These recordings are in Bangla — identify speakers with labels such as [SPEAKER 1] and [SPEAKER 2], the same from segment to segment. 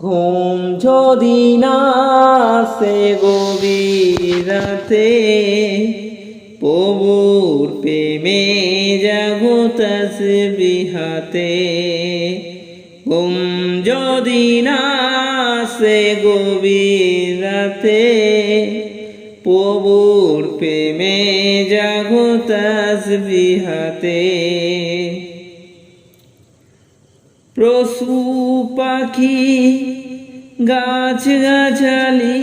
[SPEAKER 1] ঘুম যদি না আসে গভীর রাতে, প্রভুর প্রেমে জাগো তাসবিহাতে। ঘুম যদি না আসে গভীর রাতে, প্রভুর প্রেমে জাগো তাসবিহাতে। পশু পাখি গাছ গাছালি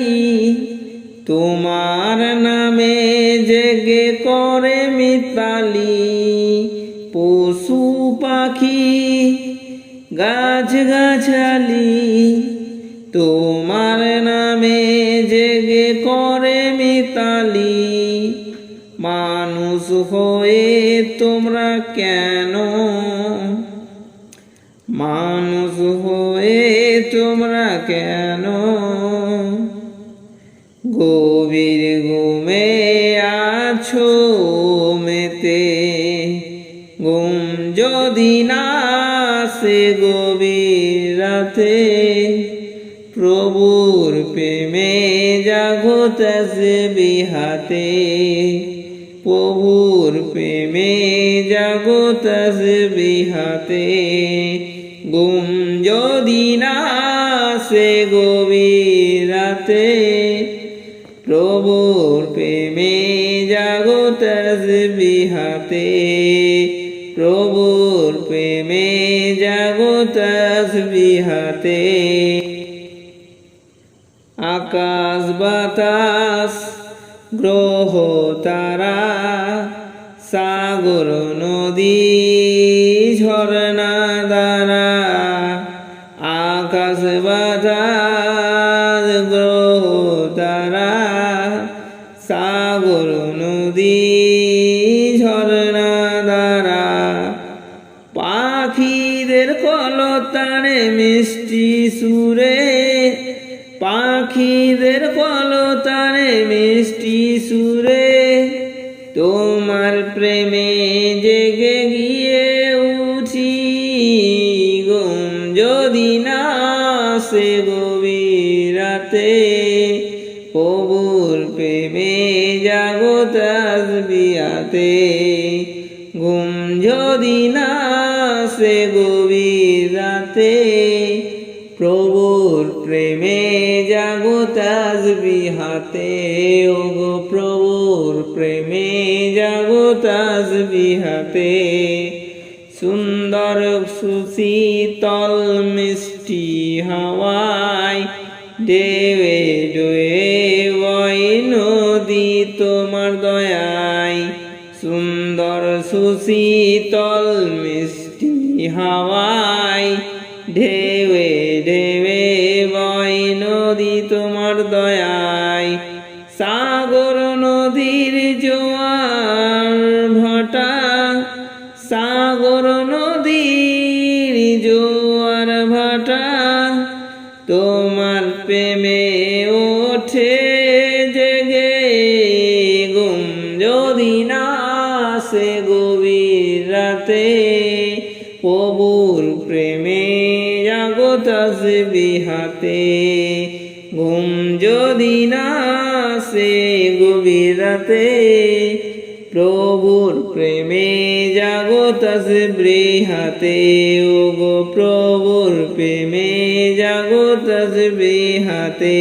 [SPEAKER 1] তোমার নামে জেগে করে মিতালি। পশু পাখি গাছ গাছালি তোমার নামে জেগে করে মিতালি। মানুষ হয়ে তোমরা কেন, মানুষ হয়ে তোমরা কেন গভীর ঘুমে আছো মেতে। ঘুম যদি না আসে গভীর রাতে, প্রভুর প্রেমে জাগো তাসবিহাতে। প্রভুর প্রেমে জাগো তাসবিহাতে। ঘুম যদি না আসে গভীর রাতে, প্রভুর প্রেমে জাগো তাসবিহাতে। প্রভুর প্রেমে জাগো তাসবিহাতে। আকাশ বাতাস গ্রহ তারা, সাগর নদী ঝরনা দ্বারা। আকাশ বাতাস গ্রহ তারা, সাগর নদী ঝরনা দ্বারা। পাখিদের কলতানে মিষ্টি সুরে, পাখিদের কলতানে মিষ্টি সুরে, তোমার প্রেমে জেগে গিয়ে উঠি। ঘুম যদি না আসে গভীর রাতে, প্রভুর প্রেমে জাগো তাসবিহাতে। ঘুম যদি না আসে গভীর রাতে, প্রভুর প্রেমে জাগো তাসবিহাতে। ওগো প্রভুর প্রেমে জাগো তাসবিহাতে। সুন্দর সুশীতল মিষ্টি হাওয়ায় ঢেউয়ে ঢেউয়ে বয় নদী তোমার দয়ায়। সুন্দর সুশীতল মিষ্টি হাওয়ায় ঢেউয়ে ঢেউয়ে বয় নদী তোমার দয়ায়। সাগর নদীর জোয়ার ভাটা, সাগর নদীর জোয়ার ভাটা, তোমার প্রেমে ওঠে জেগে। ঘুম যদি না আসে গভীর রাতে, প্রভুর প্রেমে জাগো তাসবিহাতে। ঘুম যদি না আসে গভীর রাতে, প্রভুর প্রেমে জাগো তাসবিহাতে। ওগো প্রভুর প্রেমে জাগো তাসবিহাতে।